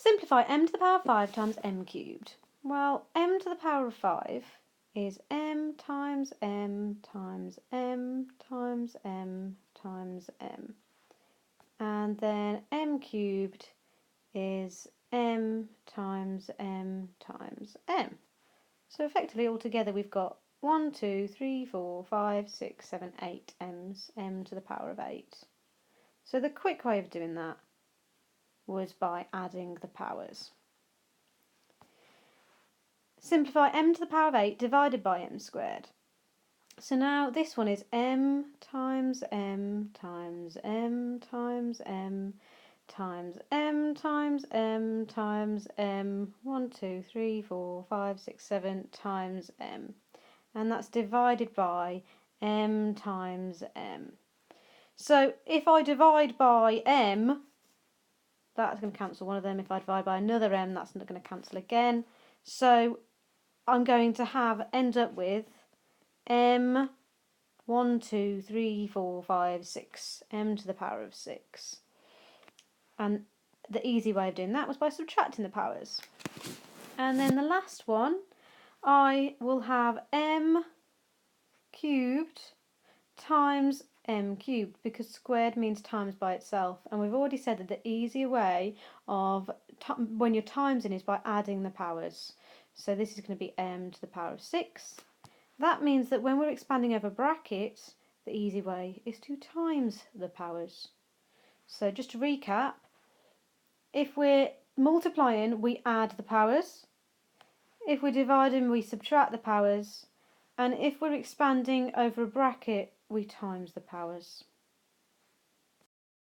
Simplify m to the power of 5 times m cubed. Well, m to the power of 5 is m times m times m times m times m. And then m cubed is m times m times m. So effectively altogether we've got 1, 2, 3, 4, 5, 6, 7, 8 m's, m to the power of 8. So the quick way of doing that was by adding the powers. Simplify m to the power of 8 divided by m squared. So now this one is m times m times m times m times m times m times m, 1, 2, 3, 4, 5, 6, 7 times m. And that's divided by m times m. So if I divide by m, that's going to cancel one of them. If I divide by another m, that's not going to cancel again. So I'm going to end up with m 1, 2, 3, 4, 5, 6, m to the power of 6. And the easy way of doing that was by subtracting the powers. And then the last one, I will have m cubed times m cubed, because squared means times by itself, and we've already said that the easier way of when you're timesing is by adding the powers. So this is going to be m to the power of 6. That means that when we're expanding over brackets, the easy way is to times the powers. So just to recap, if we're multiplying, we add the powers. If we're dividing, we subtract the powers. And if we're expanding over a bracket, we times the powers.